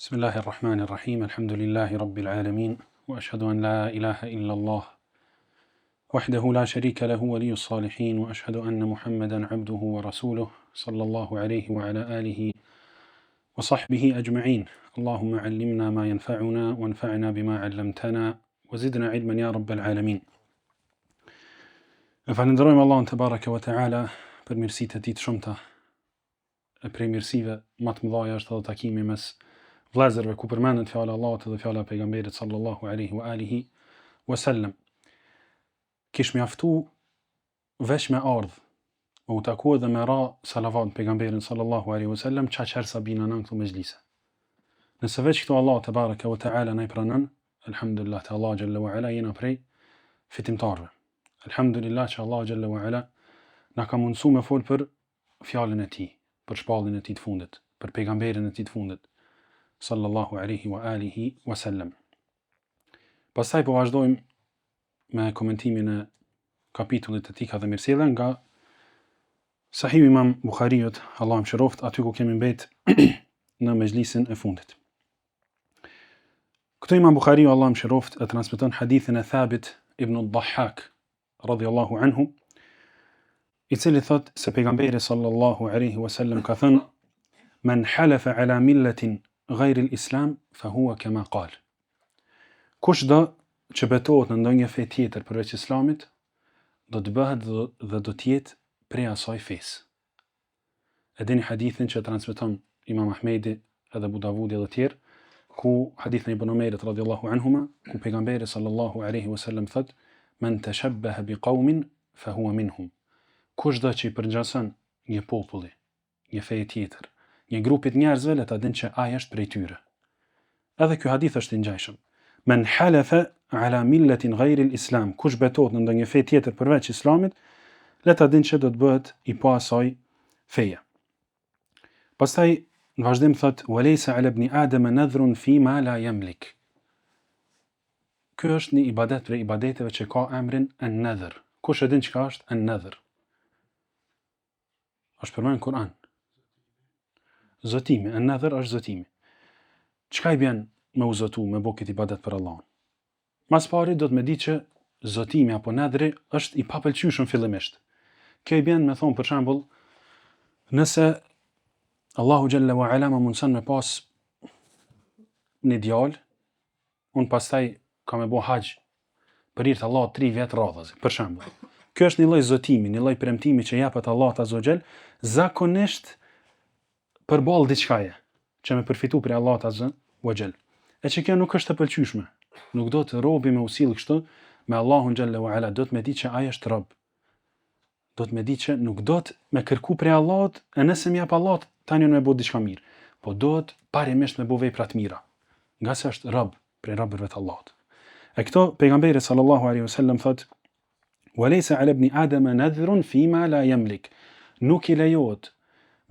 Bismillahirrahmanirrahim, alhamdulillahi rabbil alamin, wa ashhadu an la ilaha illa Allah, wahdahu la sharika lahu waliyyus salihin, wa ashhadu anna Muhammadan abduhu wa rasuluh, sallallahu alayhi wa ala alihi wa sahbihi ajma'in. Allahumma allimna ma yanfa'una, wa anfa'na bima 'allamtana, wa zidna ilman ya rabbal alamin. E falenderojmë Allahun te baraka wa ta'ala për mirësitë e tij të shumta. E prej mirësive më të mëdha është edhe takimi mes vëllezërve ku përmendet fjala e Allahut dhe fjala e pejgamberit sallallahu alaihi wa alihi wasallam. Kish mjaftu veç me ardh, me u taku dhe me ra salavat pejgamberin sallallahu alaihi wasallam, çaqer sabina në këto mezhlise. Nëse veç këto Allah te baraka wa taala na i pranon, alhamdulillah te Allah xhalla wa ala jena prej fitimtarve. Alhamdulillah që Allah xhalla wa ala na ka mundsu me fol për fjalën e tij, për shpallin e tij të fundit, për pejgamberin e tij të fundit sallallahu alaihi wa alihi wasallam. Pastaj po vazhdojmë me komentimin e kapitullit të Tika dhe Mirësjellja nga Sahih Imam Buhariut, Allahu mëshiroft, aty ku kemi mbet në mezhlisin e fundit. Këtu Imam Buhariu, Allahu mëshiroft, e transmeton hadithin e Thabit ibn al-Dhahhak radhiyallahu anhu, i cili thot se pejgamberi sallallahu alaihi wasallam ka thënë: "Man halafa ala millatin ghayri al-islam fa huwa kama qal." Kush do që betohet në ndonjë fe tjetër përveç islamit, do të bëhet dhe do të jetë prej asaj fesë. E dini hadithin që transmeton Imam Ahmedi edhe Abu Davudi dhe tjerë, ku hadithin e Ibn Umerit radhiyallahu anhuma, ku pejgamberi sallallahu alaihi wasallam thot: "Man tashabbaha biqaumin fa huwa minhum." Kush do që i përngjason një populli, një fe tjetër, një grupit njerëzve, le ta dinë që ai është prej tyre. Edhe ky hadith është i ngjashëm. Men halafa ala millatin ghayri al-islam, kush betohet në ndonjë fe tjetër përveç islamit, le ta dinë që do të bëhet i pa asaj feje. Pastaj në vazhdim thot: "Wa laysa ala ibn Adam nadhrun fi ma la yamlik." Ky është një ibadet prej ibadeteve që ka emrin an-nadhr. Kush e din çka është an-nadhr? Është përmend në Kur'an. Zotimi, an-nadhr është zotimi. Çka i bën me u zotu, me bo këtë ibadet për Allahun? Mas pari do të me di që zotimi apo nadhri është i papëlqyeshëm fillimisht. Kjo i bën me thonë për shembull, nëse Allahu xhalla wa ala më mundson me pas një djalë, unë pastaj kam me bo haxh për hir të Allahut 3 vjet radhazi, për shembull. Kjo është një lloj zotimi, një lloj premtimi që japet Allahu azza wa xal, zakonisht përballë diçkaje që me përfitu prej Allahut azza wa xal. E që kjo nuk është e pëlqyeshme. Nuk do të robi me usill kështu me Allahun xhalla wa ala, do të me di që ai është rob. Do të me di që nuk do të me kërku prej Allahut, e nëse më jap Allahut, tani unë e bëj diçka mirë, po do të parimisht me bëj vepra të mira, nga se është rob prej robërve të Allahut. E këto pejgamberi sallallahu alaihi wasallam thot: "Wa laysa ala ibn Adam nadhrun fi ma la yamlik." Nuk i lejohet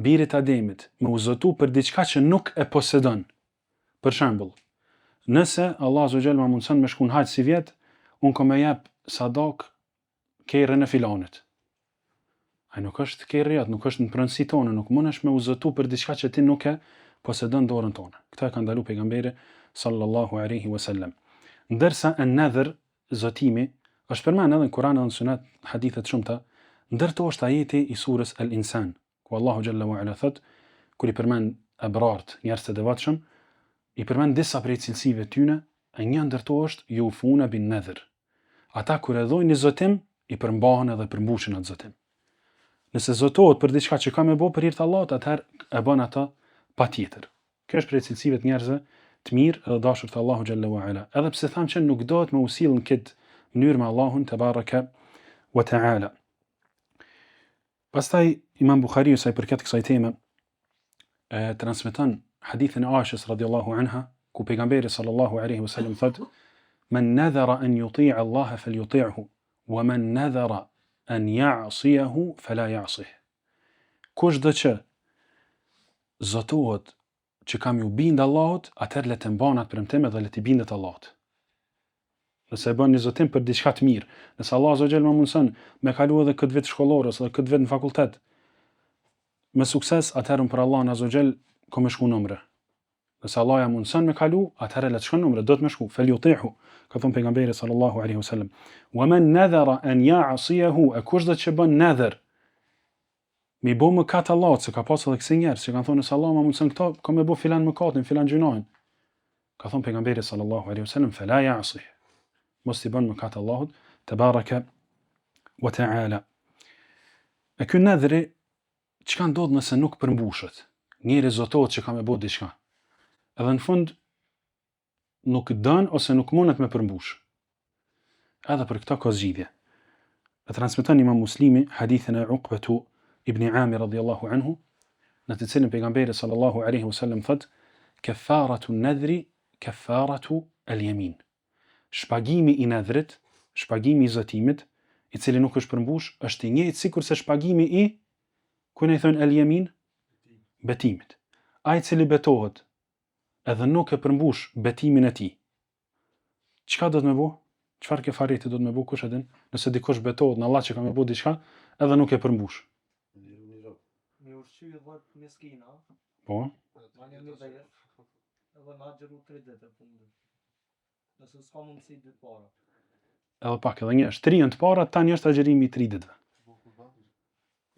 birit Ademit me u zotu për diçka që nuk e posedon. Për shembull, nëse Allah azza wa jalla më mundson me shku në haxh si vjet, unë kam me jap sadak kerrën e filanit. Ai nuk është kerrë, nuk është në pronësi tonë, nuk mundesh me u zotu për diçka që ti nuk e posedon dorën tonë. Këtë e ka ndaluar pejgamberi sallallahu alaihi wasallam. Ndërsa an-nadhr, zotimi, është përmendur edhe në Kur'an dhe në Sunet, hadithe të shumta, ndërto është ajeti i surës Al-Insan, ku Allahu xhalla wa ala thot, kur i përmend abrart, njerëz të devotshëm, i përmend disa prej cilësive tyne, e një ndërto është yufuna bin nadhr. Ata kur e dhojnë një zotim, i përmbahen edhe përmbushin atë zotim. Nëse zotohet për diçka që ka me bo për hir të Allahut, atëherë e bën ata patjetër. Kjo është prej cilësive të njerëzve të mirë edhe dashur të Allahu xhalla wa ala. Edhe pse tham që nuk dohet me usill në këtë mënyrë me Allahun te baraka wa taala. Pastaj Imam Buhariu sa i përket kësaj teme transmeton hadithin e Aishës radhiyallahu anha, ku pejgamberi sallallahu alaihi wasallam thot: "Man nadhara an yuti'a Allah falyuti'hu, wa man nadhara an ya'siyahu fala ya'sih." Kush do që zotohet që kam ju bind Allahut, atëherë le të mban atë premtim dhe le të bindet Allahut. Nëse e bën një zotim për diçka të mirë, nëse Allah azza wa jalla më mundson me kalu edhe këtë vit shkollorës edhe këtë vit në fakultet me sukses, atëherë për Allahun azza wa jall kam shku në umre. Nëse Allah ja mundson me kalu, atëherë le të shkon umre, do të më shku. Falyutihu, ka thënë pejgamberi sallallahu alaihi wasallam. Wa man nadhara an ya'siyahu, kush do të bën nadher mi bo mëkat Allahut, se ka pasur edhe kësi njerëz që kanë thonë se Allah ma mundson këto, ka me bo filan mëkatin, filan gjunajin. Ka thonë pejgamberi sallallahu alaihi wasallam, fala ya'sih. Mos i bën mëkat Allahut te baraka wa ta'ala. E ky nadhri çka ndodh nëse nuk përmbushet? Njëri zotohet që ka me bo diçka. Edhe në fund nuk dën ose nuk mundet me përmbush. Edhe për këto ka zgjidhje. E transmeton Imam Muslimi hadithin e Uqbatu ibn Amir radhiyallahu anhu, në të cilin pejgamberi sallallahu alaihi wasallam thot: "Kafaratu an-nadhri kafaratu al-yamin." Shpagimi i nadhrit, shpagimi i zotimit, i cili nuk është përmbush, është i njëjtë sikur se shpagimi i ku ne thon al-yamin, betimit. Ai i cili betohet edhe nuk e përmbush betimin e tij. Çka do të më bëj? Çfarë kefareti do të më bëj? Kush e din? Nëse dikush betohet në Allah që ka më bëj diçka edhe nuk e përmbush. Me ushqy vot meskina. Po. Edhe na xhiru 3 ditë fundit. Nëse s'ka mundësi ditë para. Edhe pak, edhe një shtrihen të para, tani është agjërimi i 3 ditëve.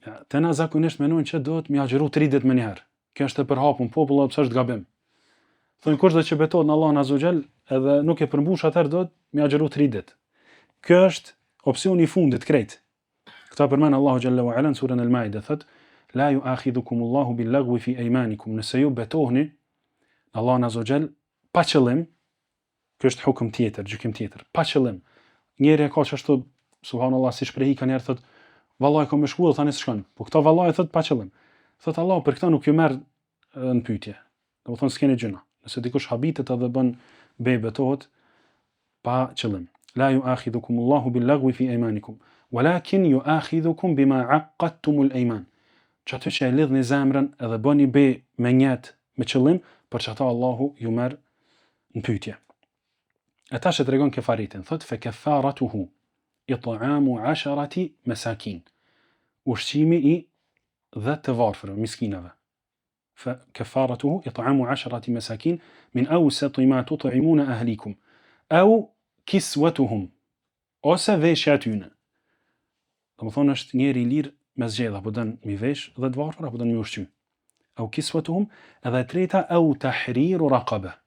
Ja, të na zakonisht mendojnë që do të më agjëru 3 ditë më njëherë. Kjo është e përhapur popull, pse është gabim. Thonë kush do të betohet në Allahun azza xal, edhe nuk e përmbush atëherë do të më agjëru 3 ditë. Kjo është opsioni i fundit krejt. Këta përmend Allahu xhalla wa ala në surën Al-Maida, thot: "La yu'akhidhukumullahu bil-laghwi fi aymanikum." Nëse ju betohni në Allahun azza xal pa qëllim, kjo është hukm tjetër, gjykim tjetër, pa qëllim. Njëri e ka çashtu, subhanallahu, si shprehi kanë njerëz thot: "Vallahi kam shkuar, tani s'shkon." Po këto vallahi thot pa qëllim. Thot Allah për këtë nuk ju merr në pyetje. Do të thonë s'keni gjëna. Nëse dikush habitet edhe bën betohet pa qëllim. La yu'akhidhukumullahu bil-laghwi fi aymanikum, walakin yu'akhidhukum bima 'aqqadtumul ayman. Çato që e lidhni zemrën edhe bëni me njët me qëllim, për çato Allahu ju merr në pyetje. E tash e tregon kefaritin, thot fa kafaratuhu it'amu 'asharati masakin. Ushqimi i 10 të varfërve, miskinave. Fa kafaratuhu it'amu 'asharati masakin min awsati ma tut'imuna ahlikum aw kiswatuhum, ose veshja tyne. Do të thonë është njëri i lirë me zgjedh, apo don mi vesh 10 varfër apo don mi ushqy. Aw kiswatuhum, edhe e treta aw tahriru raqaba.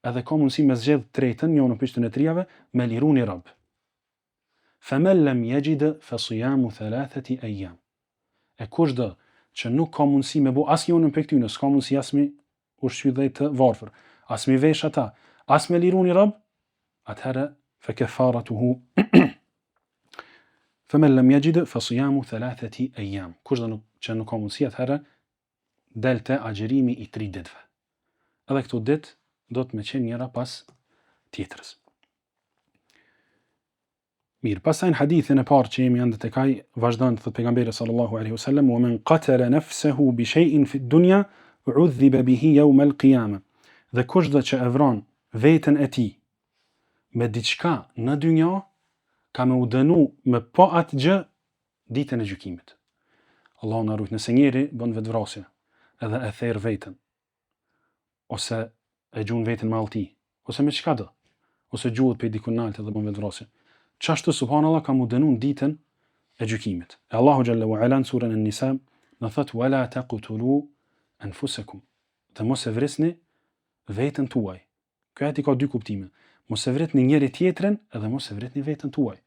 Edhe ka mundësi me zgjedh tretën, jo në pishtën e trijave, me liru një rob. Faman lam yajid fa siyamu 3 ayyam. E kushdo që nuk ka mundësi me bu asnjërin prej këtyre, s'ka mundësi as me ushqy 10 të varfër, as me vesh ata, as me liru një rob, atëherë fa kafaratuhu faman lam yajid fa siyamu 3 ayyam. Kushdo që nuk ka mundësi, atëherë delte agjërimi i 3 ditëve. Edhe këto ditë do të më qenë njëra pas tjetrës. Mirë, pastaj në hadithin e parë që jemi ende tek ai, vazhdon thot pejgamberi sallallahu alaihi wasallam: "Wa man qatala nafsahu bi shay'in fi ad-dunya u'udhiba bihi yawm al-qiyamah." Dhe kushdo që e vron veten e tij me diçka në dynja, ka me u dënu me pa atë gjë ditën e gjykimit. Allahu na ruaj, nëse njëri bën vetvrasje, edhe e therr veten, ose e gjun veten me allti, ose me çka do, ose gjuhet pe dikun nalt edhe bën vetvrasje. Çashtu subhanallahu ka mu dënu ditën e gjykimit. E Allahu xhalla wa ala në surën An-Nisa na thot: "Wala taqtulu anfusakum." Dhe mos e vrisni veten tuaj. Kjo ajeti ka dy kuptime. Mos e vritni njëri tjetrin edhe mos e vritni veten tuaj.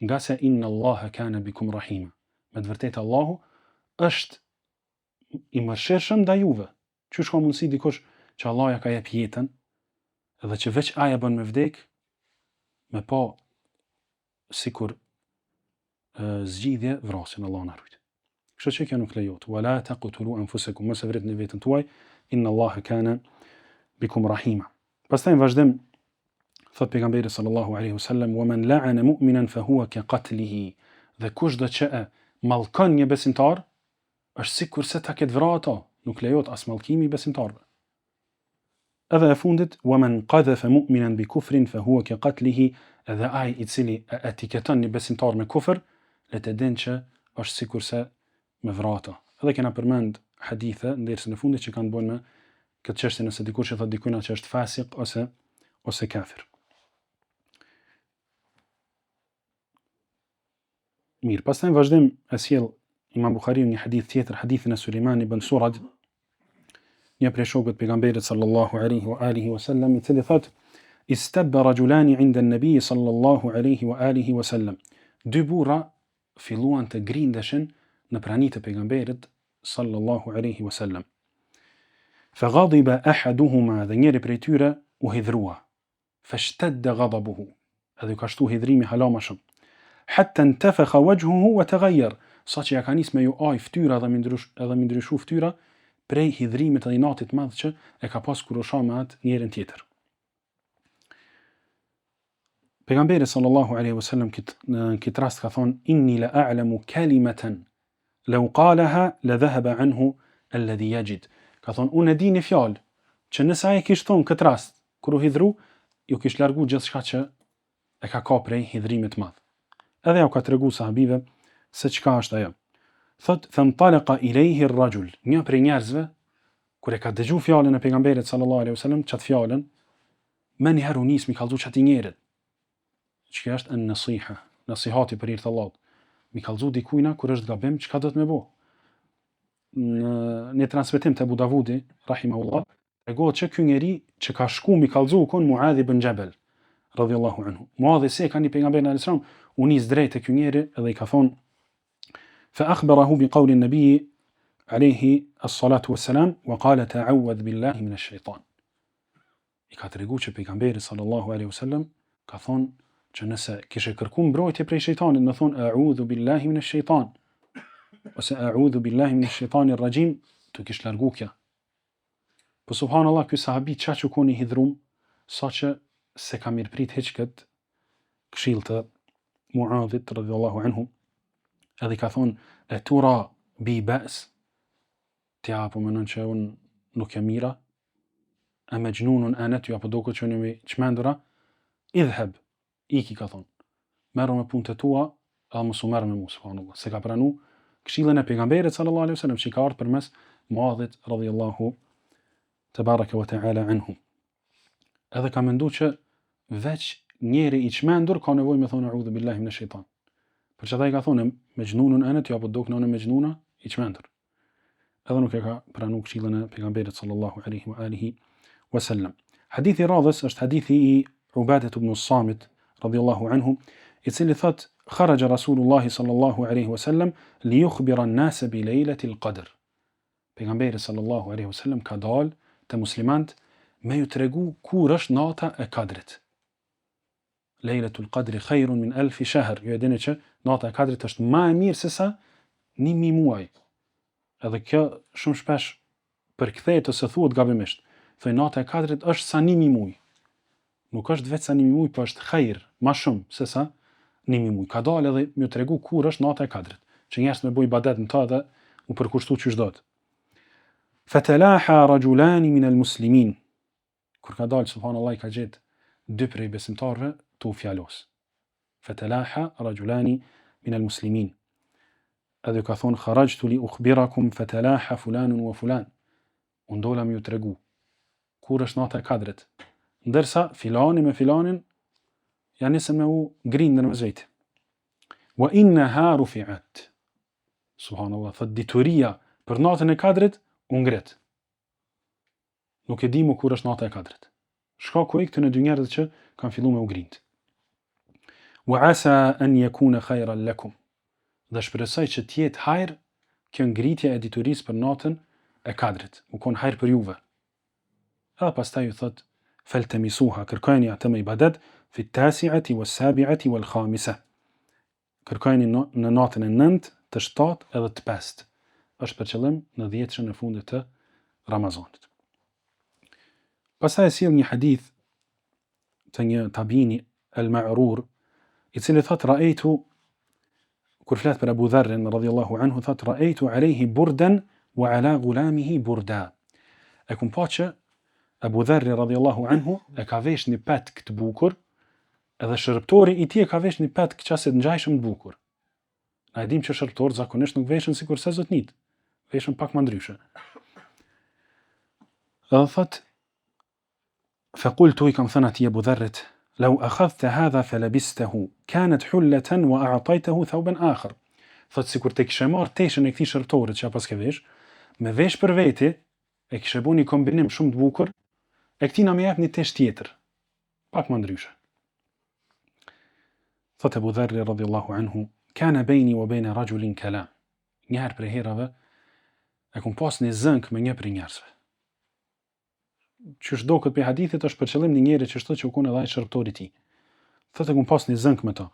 Nga se inna Allaha kana bikum rahima. Me të vërtetë Allahu është i mëshirshëm ndaj juve. Qysh ka mundësi dikush që Allah ja ka jep jetën, edhe që veç aja bën me vdek, me pa sikur zgjidhje vrasin, Allah na ruaj. Kështu që kjo nuk lejohet. Wala taqtulu anfusakum, mos e vritni veten tuaj, inna Allaha kana bikum rahima. Pastaj në vazhdim thot pejgamberi sallallahu alaihi wasallam: "Wa man la'ana mu'minan fa huwa ka qatlihi." Dhe kushdo që e mallkon një besimtar, është sikur se ta ketë vrarë ato, nuk lejohet as mallkimi i besimtarëve. Edhe e fundit: "Wa man qadhafa mu'minan bi kufrin fa huwa ka qatlihi." Edhe ai i cili e etiketon një besimtar me kufër, le të dinë që është sikur se me vrarë ato. Edhe kena përmend hadithe në dersën e fundit që kanë bën me këtë çështje nëse dikush e thot dikujt që është fasik ose kafir. Mirë, pastaj në vazhdim e sjell Imam Buhariu një hadith tjetër, hadithin e Sulejman ibn Surad, një prej shokëve të pejgamberit sallallahu alaihi wa alihi wasallam, i cili thot: Istabba rajulani 'inda an-nabi sallallahu alaihi wa alihi wasallam. Dy burra filluan të grindeshin në pranitë e pejgamberit sallallahu alaihi wasallam. Faghadiba ahaduhuma, dhe njëri prej tyre u hidhrua. Fashtadda ghadabuhu, edhe ka shtu hidhrimi hala më shumë. Hatta intafakha wajhuhu wa taghayyar, saqë ja ka nis me ju aj fytyra dhe me ndryshu fytyra prej hidhrimit dhe inatit madh që e ka pas kur u shoh me atë njërin tjetër. Pejgamberi sallallahu alaihi wasallam në këtë rast ka thonë: inni la a'lamu kalimatan law qalaha la dhahaba anhu alladhi yajid. Ka thonë, unë e di një fjalë që nëse ai kishte thonë këtë rast kur u hidhru, ju kish largu gjithçka që e ka prej hidhrimit madh. Edhe ja ka tregu sahabive se çka është ajo. Thot: "Fantalaqa ilayhi ar-rajul", një prej njerëzve kur e ka dëgju fjalën e pejgamberit sallallahu alaihi wasallam, çat fjalën, më një herë u nis mi kallzu çati njerëz. Çka është an-nasiha, nasihati për hir të Allahut. Mi kallzu dikujna kur është gabim, çka do të më bëj? Në transmetim të Abu Davudi rahimahullah, tregohet që ky njeri që ka shku mi kallzu kon Muadh ibn Jabal radhiyallahu anhu. Muadh se kanë pejgamberin alayhis salam u nis drejt te ky njeri edhe i ka thonë: فأخبره بقول النبي عليه الصلاة والسلام وقال تعوذ بالله من الشيطان. I ka tregu që pejgamberi sallallahu alaihi wasallam ka thonë që nëse kishe kërku mbrojtje prej shejtanit, më thonë a'udhu billahi minash shaitan ose a'udhu billahi minash shaitanir rajim, të kish largu kja. Po subhanallahu, ky sahabi çaq u koni hidhrum saqë se ka mirëprit hiç kët këshill të Muadhit radhiyallahu anhu. Edhe ka thonë: e tura bi bas, tja apo menon që unë nuk jam mira, e me gjnunun anet ju apo do këtë që një mi qmendura, idheb, iki ka thonë, merru me punë të tua, edhe mësu merru me mu, subhanallah, se ka pranu këshillën e pejgamberit sallallahu alaihi wasallam që ka ardhur përmes Muadhit radhiyallahu tabaraka wa ta'ala anhu. Edhe ka mendu që veç njeri i qmendur ka nevojë me thonë a'udhu billahi minash shaitan. Për që ta i ka thonë me gjnunun anet, jo apo do kënë me gjnuna i qmendur. Edhe nuk e ka pranu këshillën e pejgamberit sallallahu alaihi wa alihi wasallam. Hadithi radhës është hadithi i Ubadet ibn Samit radhiyallahu anhu, i cili thot: kharaja Rasulullahi sallallahu alaihi wasallam li yukhbira an-nas bi laylatil qadr. Pejgamberi sallallahu alaihi wasallam ka dalë te muslimant me ju tregu kur është nata e Kadrit. Lejletul Qadri khairun min alfi shahr. Ju e dini që nata e Kadrit është më e mirë se sa 1000 muaj. Edhe kjo shumë shpesh përkthehet ose thuhet gabimisht. Thoj nata e Kadrit është sa 1000 muaj. Nuk është vetë sa 1000 muaj, po është khair, më shumë se sa 1000 muaj. Ka dalë edhe më tregu kur është nata e Kadrit, që njerëzit më bëjnë ibadet në ta dhe u përkushtu çu çdo. Fatalaha rajulani min al-muslimin. Kur ka dalë subhanallahu ka gjetë dy prej besimtarëve tu fjalos. Fatalaha rajulani min al-muslimin. Edhe ka thonë: kharajtu li ukhbirakum fatalaha fulanun wa fulan. Unë dola më ju tregu kur është nata e Kadrit, ndërsa filani me filanin janë nisën me u grindën me zejt. Wa innaha rufi'at. Subhanallah, thot dituria për natën e Kadrit u ngret. Nuk e dimu kur është nata e Kadrit. Shkaku i këtyre dy njerëzve që kanë filluar me u grind. Wa asa an yakuna khayran lakum. Dhe shpresoj që të jetë hajër kjo ngritje e diturisë për natën e Kadrit, u kon hajër për juve. Edhe pastaj ju thot: faltamisuha, kërkojeni atë me ibadet fi at-tasi'ati was-sabi'ati wal-khamisa. Kërkojeni në natën e 9, të 7 edhe të 5. Është për qëllim në 10 e fundit të Ramazanit. Pastaj sjell një hadith të një tabini al-Ma'rur, i cili thot: ra'aytu, kur flet për Abu Dharrin radhiyallahu anhu, thot: ra'aytu alayhi burdan wa ala ghulamihi burda. E kum pa që Abu Dharri radhiyallahu anhu e ka vesh një petk të bukur, edhe shërbëtori i tij e ka vesh një petk qase të ngjajshëm të bukur. Na e dim që shërbëtorët zakonisht nuk veshin sikur se zotnit, veshin pak më ndryshe. Edhe thot, فقلت i kam thënë atij Abu Dharrit, لو أخذت هذا فلبسته كانت حلة وأعطيته ثوبا آخر. Thot sikur te kishe marrë teshën e këtij shërptorit që pas ke vesh, me vesh për veti, e kishe bu një kombinim shumë të bukur, e këtina me jep një tesh tjetër, pak më ndryshe. Thot Abu Dharri radhiyallahu anhu, kana bejni wa bejna rajulin kalam. Njëherë për herave, e kum pas një zënk me një për njerëzve. Që shdo këtë për hadithit është për qëllim një njeri që shto që u kun edhe ai shërptori ti. Thot e kum pas një zënk me ta.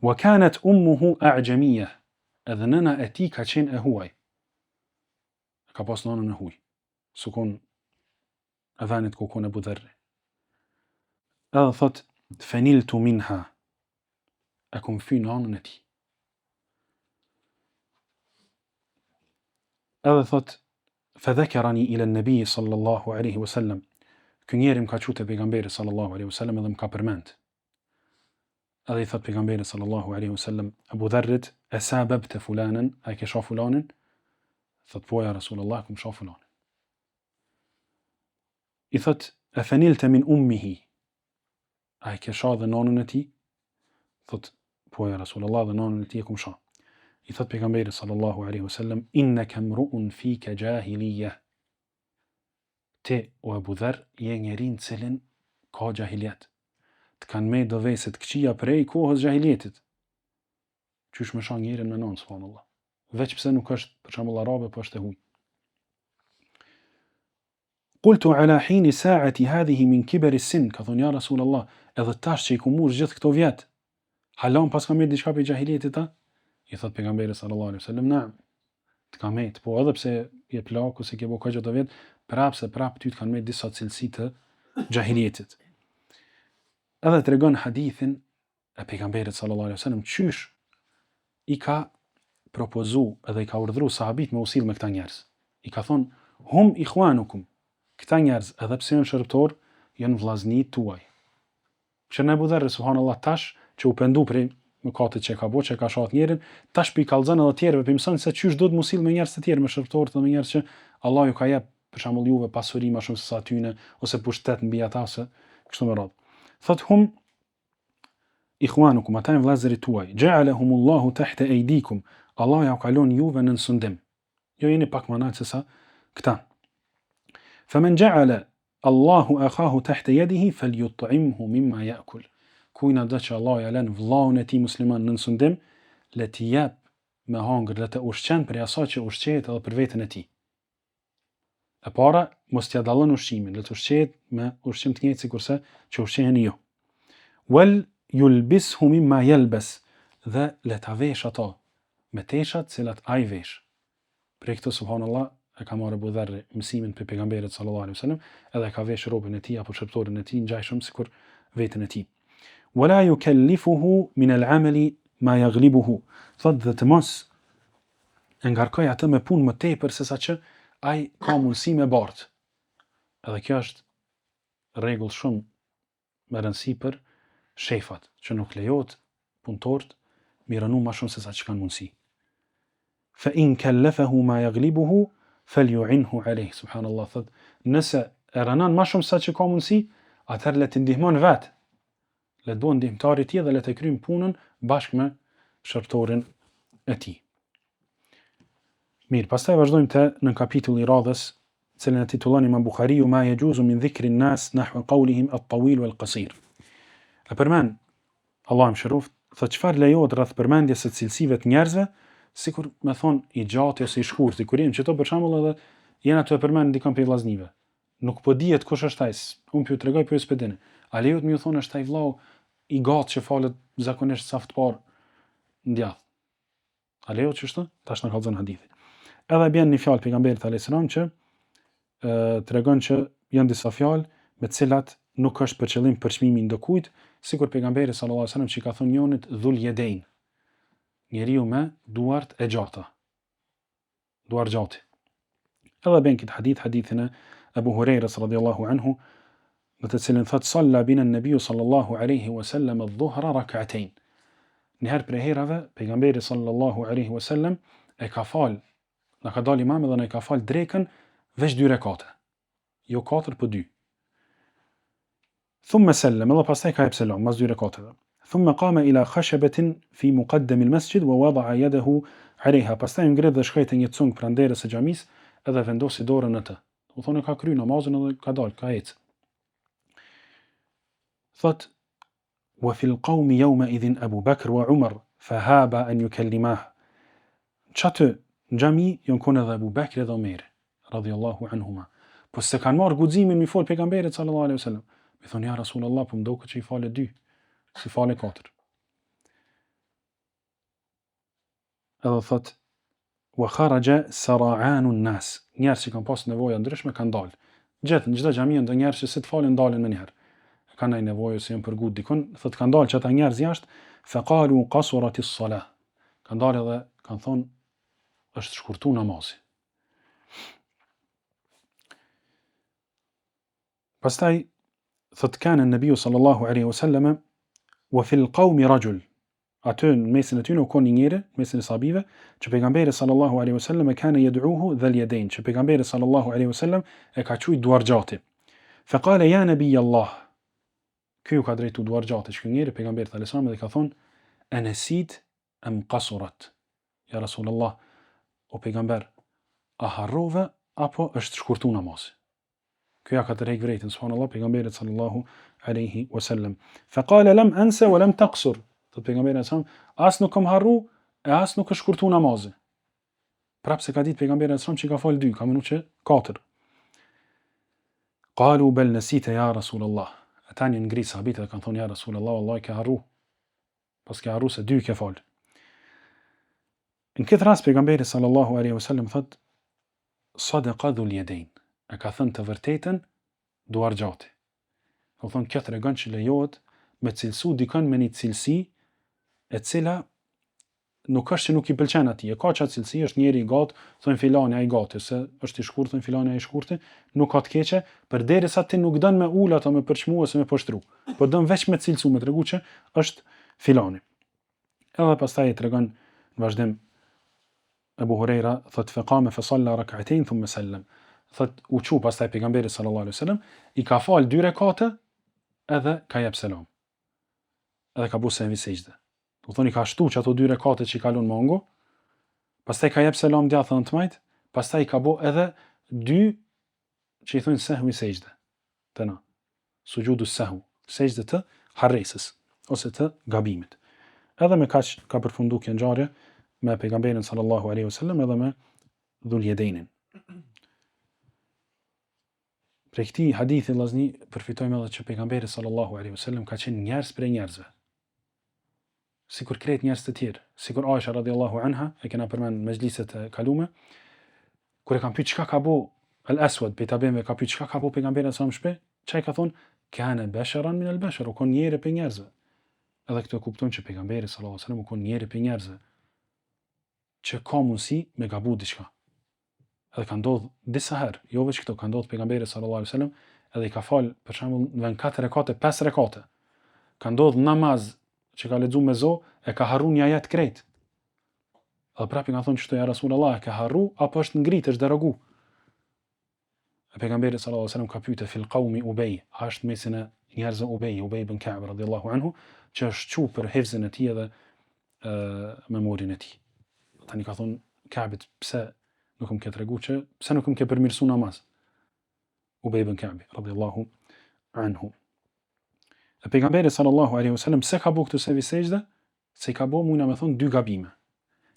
Wa kanat ummuhu a'jamiyah. Edhe nëna e tij ka qenë e huaj. Ka pas nënën e huaj. Sukon e venit ku kun Abu Dharri. Edhe thot, faniltu minha. E kum fy nënën e tij. Edhe thot, فذكرني إلى النبي صلى الله عليه وسلم. Ky njeri më ka thut te pejgamberi sallallahu alaihi wasallam edhe më ka përmend. Edhe I thot pejgamberi sallallahu alaihi wasallam Abu Dharrit, asababta fulanan, a ke shoh fulanin? Thot po ja Rasulullah, kum shoh fulanin. I thot, afanilta min ummihi, a ke shoh dhe nonën e tij? Thot po ja Rasulullah, dhe nonën e tij kum shoh. I thot pejgamberi sallallahu alaihi wasallam, innaka mru'un fika jahiliyah. Ti o Abu Dharr je njeri në cilin ka jahiliet. Të kanë me doveset këqia prej kohës jahilietit. Qysh me shon njerin me nonë, subhanallah. Veç pse nuk është për shembull arabe, po është e huaj. Qultu ala hini sa'ati hadhihi min kibari sin, ka thonë ja Rasulullah, edhe tash që I kumur gjithë këto vjet, halon pas ka mirë diçka për jahilietit ta? I thot pejgamberi sallallahu alaihi wasallam, na'am. Të ka met, po edhe pse je plak ose ke bo kaq ato vjet, prap ty të kanë me disa cilësi të jahilietit. Edhe tregon hadithin e pejgamberit sallallahu alaihi wasallam qysh I ka propozu edhe I ka urdhëruar sahabit me usill me këta njerëz. I ka thonë, hum ikhwanukum. Këta njerëz edhe pse janë shërptor, janë vllaznitë tuaj. Që ne Abu Dharr subhanallahu tash që u pendu prej mëkatit që ka bëu, që ka shoh njerin, tash pi kallzon edhe tjerëve, pi mëson se çysh duhet musil me njerëz të tjerë, me shërptorë dhe me njerëz që Allah ju ka jep, për shembull juve pasuri më shumë se sa tyne, ose pushtet mbi ata ose kështu me radhë. Thot hum ikhwanukum, ata janë vëllezërit tuaj. Ja'alahumullahu tahta aydikum. Allah ja u kalon juve në sundim. Jo jeni pak më lart se sa këta. Faman ja'ala Allahu akhahu tahta yadihi falyut'imhu mimma ya'kul. Kujna do që Allah ja lën vllaun e tij musliman në sundim, le t'i jap me hangër, le të ushqen për asaj që ushqehet edhe për veten e tij. E para, mos t'ja dallon ushqimin, le të ushqehet me ushqim të njëjtë sikurse që ushqeheni ju. Wal yulbishu mimma yalbas, dhe le ta vesh ato me teshat cilat ai vesh. Për këtë subhanallah e ka marrë Abu Dharri mësimin për pejgamberit sallallahu alaihi wasallam, edhe ka vesh rrobën e tij apo shërptorin e tij ngjajshëm sikur veten e tij. Wala yukallifuhu min al-amali ma yaghlibuhu. Thot dhe të mos e ngarkoj atë me punë më tepër se sa që ai ka mundësi me bart. Edhe kjo është rregull shumë me rëndësi për shefat, që nuk lejohet punëtorët mi rënu më shumë se sa që kanë mundësi. Fa in kallafahu ma yaghlibuhu falyu'inhu alayh. Subhanallah, thot, nëse e rënon më shumë sa që ka mundësi, atëherë le të ndihmon vetë. Le të bëjë ndihmëtari i tij dhe le të kryjnë punën bashkë me shërptorin e tij. Mirë, pastaj vazhdojmë te në kapitulli i radhës, cilën e titullon Imam Buhariu ma yajuzu min dhikri an-nas nahwa qawlihim at-tawil wal-qasir. E përmend Allah më shëroft, thot çfarë lejohet rreth përmendjes së cilësive të njerëzve, sikur me thon I gjatë ose I shkurtë, kur jemi çto për shembull edhe jena të përmend dikon për vllaznive. Nuk po dihet kush është ai. Unë ju tregoj për spedin. A lejohet më ju thonë është ai vllau I gatë që falet zakonisht saft parë ndjath. A lejohet çështë? Tash na kallzon hadithi. Edhe bën një fjalë pejgamberit alayhis salam që tregon që janë disa fjalë me të cilat nuk është për qëllim përçmimi ndokujt, sikur pejgamberi sallallahu alajhi wasallam që ka thënë njonit dhul yedain. Njeriu me duart e gjata. Duar gjati. Edhe bën këtë hadithin e Abu Hurairës radhiyallahu anhu, në të cilin thot salla bina an-nabiy sallallahu alaihi wasallam adh-dhuhra rak'atayn. Njëherë prej herave pejgamberi sallallahu alaihi wasallam e ka fal, na ka dalë imam dhe na ka fal drekën veç 2 rekate. jo 4 për 2. Thumme sellem, edhe pastaj ka jep selam, mas 2 rekateve. Thumme qama ila khashabatin fi muqaddam al-masjid wa wada'a yadahu 'alayha. Pastaj ngret dhe shkoi te një cung pranderës së xhamisë edhe vendosi dorën në të. Do thonë ka kry namazin edhe ka dal, ka ecë. Thot wa fil qawmi yawma idhin Abu Bakr wa Umar fahaba an yukallimah. Çatë në xhami janë kënë edhe Abu Bakri dhe Omeri radhiyallahu anhuma. Po se kanë marrë guximin mi fol pejgamberit sallallahu alaihi wasallam. Mi thonë ja Rasulullah, po mdoket që i fale 2, si fale 4. Edhe thot wa kharaja sara'anu an-nas. Njerëz që kanë pas nevoja ndryshme kanë dalë. Gjithë në çdo xhami ndo njerëz që si të falen dalin më njëherë. Kanë ai nevojë se janë për gut dikon, thot kanë dalë çata njerëz jashtë, fa qalu qasurat as-salah. Kanë dalë edhe kanë thonë është shkurtu namazi. Pastaj thot kana an-nabiy sallallahu alaihi wasallam wa fil qawmi rajul. Aty në mesin e tyre u një njeri, mesin e sahabive, që pejgamberi sallallahu alaihi wasallam kana yad'uhu dhal yadayn, që pejgamberi sallallahu alaihi wasallam e ka thujt duargjati. Fa qala ya nabiy Allah. Ky u ka drejtu duargjati, që ky njeri pejgamberi sallallahu alaihi wasallam dhe ka thonë anasit am qasurat. Ja Rasulullah, o pejgamber, a harrove apo është shkurtu namazi? Ky ja ka drejt vërejtën subhanallahu pejgamberit sallallahu alaihi wasallam. Fa qala lam ansa wa lam taqsur. Thot pejgamberi sallallahu alaihi wasallam, as nuk kam harru e as nuk është shkurtu namazi. Prapë se ka ditë pejgamberi sallallahu alaihi wasallam që ka fal 2, ka mënu që 4. Qalu bal nasita ya Rasulullah. Ata një ngri sahabit dhe kanë thonë ja Rasulullah, wallahi ka harru. Pas ka harru se 2 ke fal. Në këtë rast pejgamberi sallallahu alaihi wasallam thot sadaqa dhul yadayn. E ka thënë të vërtetën duargjati. Do thonë kjo tregon që lejohet me cilësu dikën me një cilësi e cila nuk është që nuk i pëlqen atij. E ka çat cilësi, është njeri i gatë, thonë filani ai gati, se është i shkurtër, filani ai i shkurtër, nuk ka të keqe, përderisa ti nuk don me ul ato me përçmu ose me poshtru. Po don veç me cilësu, me tregu që është filani. Edhe pastaj tregon në vazhdim Abu Huraira thot faqama fa salla rak'atayn thumma sallam. Thot u çu pastaj pejgamberi sallallahu alaihi wasallam i ka fal 2 rekate edhe ka jep selam. Edhe ka bu se sejdë. Do thoni ka shtu që ato 2 rekate që i kalon mongo, pastaj ka jep selam djathën të majt, pastaj ka bu edhe 2 që i thonë sehwi sejdë. Tëna, sujudu sehwu, sejdë të harresës, ose të gabimit. Edhe me kaq ka përfundu kjo ngjarje me pejgamberin sallallahu alaihi wasallam edhe me dhul yadainin. Për këtij hadithi vllazni përfitojmë edhe që pejgamberi sallallahu alaihi wasallam ka qenë njerëz për njerëzve. Sikur krejt njerëz të tjerë, sikur Aisha radhiyallahu anha, e kena përmend në mezhliset e kalume, kur e kanë pyet çka ka bu al-Aswad, pejgamberi ka pyet çka ka bu pejgamberi sa më shpe, çai ka thon kana basharan min al-bashar, u kon njeri për njerëzve. Edhe këto kuptojnë që pejgamberi sallallahu alaihi wasallam u kon njeri për njerëzve, që ka mundësi me gabu diçka. Edhe ka ndodh disa herë, jo veç këto, ka ndodh pejgamberi sallallahu alaihi wasallam edhe i ka fal për shembull në 4 rekate, 5 rekate. Ka ndodh namaz që ka lexu me zo e ka harru një ajet krejt. Edhe prapë ka thonë çto ja Rasulullah, e ka harru apo është ngrit, është derogu. E pejgamberi sallallahu alaihi wasallam ka pyetë fil qaumi Ubay, është mesin e njerëzve Ubay ibn Ka'b radhiyallahu anhu, që është çu për hifzin e tij edhe memorin e tij. Tani ka thonë Ka'bit, pse nuk më ke tregu që pse nuk më ke përmirësu namaz. Ubay ibn Ka'b radhiyallahu anhu. E pejgamberi sallallahu alaihi wasallam pse ka bu këtë sevi sejdë? Se ka bu mundna me thonë 2 gabime.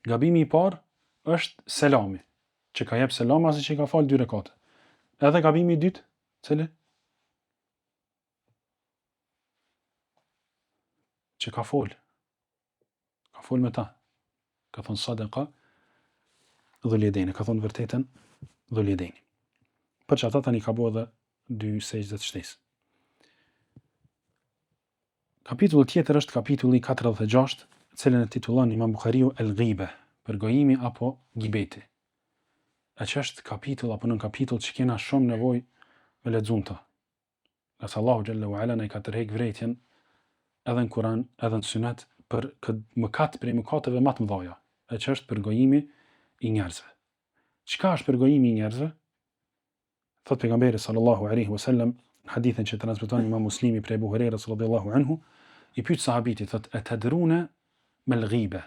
Gabimi i parë është selami, që ka jep selam as që ka fal 2 rekate. Edhe gabimi i dytë, cili? Që ka fol. Ka fol me ta. Ka thonë sadaqa dhul yadayn, ka thonë vërtetën dhul yadayn. Për që ata tani ka bu edhe 2 sejdë të shtesë. Kapitulli tjetër është kapitulli 46, cilën e titullon Imam Buhariu El-Ghibe, përgojimi apo gibeti. E që është kapitull apo nën kapitull që kena shumë nevojë me lexuar ta. Nëse Allahu xhalla wa ala na ka tërheq vërejtjen edhe në Kur'an, edhe në Sunet për këtë mëkat prej mëkateve më të mëdha, e që është përgojimi i njerëzve. Çka është përgojimi i njerëzve? Thot pejgamberi sallallahu alaihi wasallam në hadithin që transmeton Imam Muslimi prej Abu Hurairës radhiyallahu anhu, i pyet sahabiti, thot atadruna mal ghiba,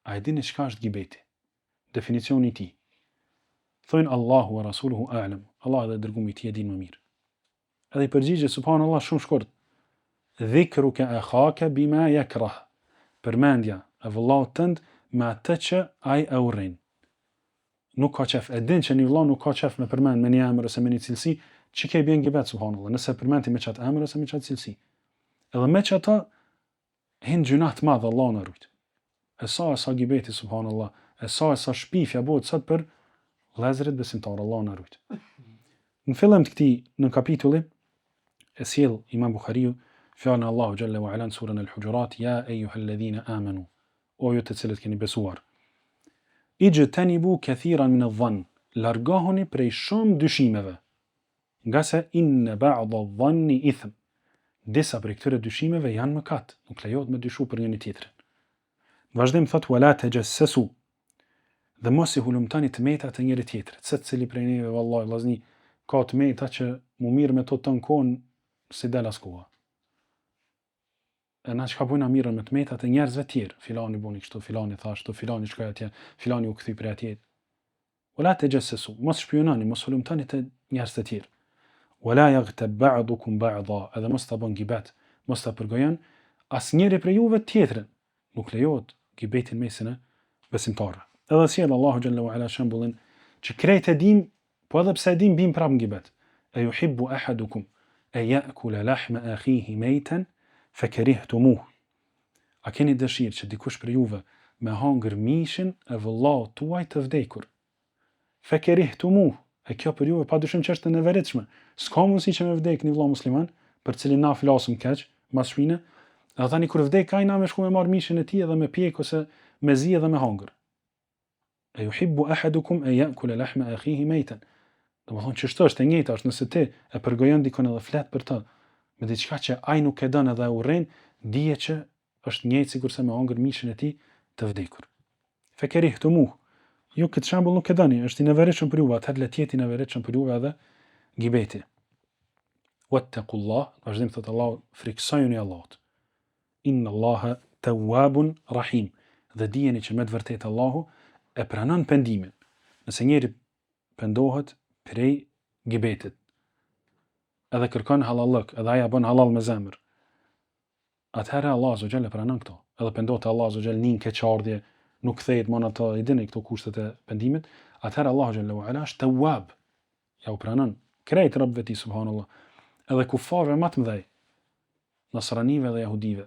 a e dini çka është gibeti? Definicioni i tij. Thonë Allahu wa rasuluhu a'lam, Allah dhe dërgumi i tij e din më mirë. Edhe i përgjigje subhanallahu shumë shkurt. Dhikruka akhaka bima yakrah, përmendja e vëllaut tënd me atë që ai e urren. Nuk ka qef, e din që një vëlla nuk ka qef me përmend me një emër ose me një cilësi, që ke bjen gibet subhanallahu, nëse përmendi me çat emër ose me çat cilësi. Edhe me çata hin gjuna të madhe, Allah na rujt. E sa gibeti subhanallahu, e sa shpifja bëhet sot për vëllezërit besimtarë, Allah na rujt. Në fillim të këtij në kapitulli e sjell Imam Buhariu fjalën e Allahu xhalla wa ala në surën Al-Hujurat, ya ayyuhalladhina amanu, o ju të cilët keni besuar. Ijtanibu kathiran min adh-dhann, largohuni prej shumë dyshimeve, nga se inna ba'da adh-dhanni ithm, disa prej këtyre dyshimeve janë mëkat, nuk lejohet me dyshu për njëri tjetrin. Në vazhdim thot wala tajassasu, dhe mos i hulumtani të metat të njëri tjetrit, se cili prej neve vallahi vllazni ka të meta që mu mirë me to të në kohën si del as koha. E na çka bujna mirën me të metat e njerëzve tjerë, filani buni kështu, filani thash kështu, filani shkoi atje, filani u kthy prej atje. Wala tajassasu, mos shpionani, mos hulumtani të njerëz të tjerë. Wala yaghtab ba'dukum ba'dha, edhe mos ta bën gibet, mos ta përgojon asnjëri prej juve tjetrin. Nuk lejohet gibetin mesin e besimtarëve. Edhe sjell Allahu xhalla wa ala shembullin që krejt e dim, po edhe pse e dim bim prap në gibet. E yuhibbu ahadukum e ya'kula lahma akhihi maytan fakarihtumuh. A keni dëshirë që dikush për juve me hangër mishin e vëllaut tuaj të vdekur? Fakarihtumuh, e kjo për juve padyshim që është e neveritshme. S'ka mundësi që me vdek një vëlla musliman, për cilin na flasim keq, mas shpine, edhe tani kur vdek ai na me shku me marr mishin e tij edhe me pjek ose me zi edhe me hangër. E yuhibbu ahadukum e ya'kula lahma akhihi maytan. Domethënë ç'është është e njëjta, është nëse ti e përgojon dikon edhe flet për të, me diçka që ai nuk e don edhe e urren, dije që është njëjtë sigurisht me hangër mishin e tij të vdekur. Fakarihtumuh. Ju këtë shembull nuk e doni, është i neveritshëm për juve, atëherë le të jetë i neveritshëm për juve edhe gibeti. Wattaqullah, vazhdim thot Allahu, friksojuni Allahut. Inna Allaha tawwabun rahim. Dhe dijeni që me të vërtetë Allahu e pranon pendimin. Nëse njeri pendohet prej gibetit, edhe kërkon halallëk, edhe aja bën halal me zemër, atëherë Allah azza wa jalla pranon këto. Edhe pendohet Allah azza wa jalla nin keqardhje, nuk kthehet mon ato, i dini këto kushtet e pendimit, atëherë Allahu xhalla wa ala është tawwab. Ja u pranon krejt robëve ti subhanallah. Edhe kufarëve më të mëdhej, nasranive dhe jahudive,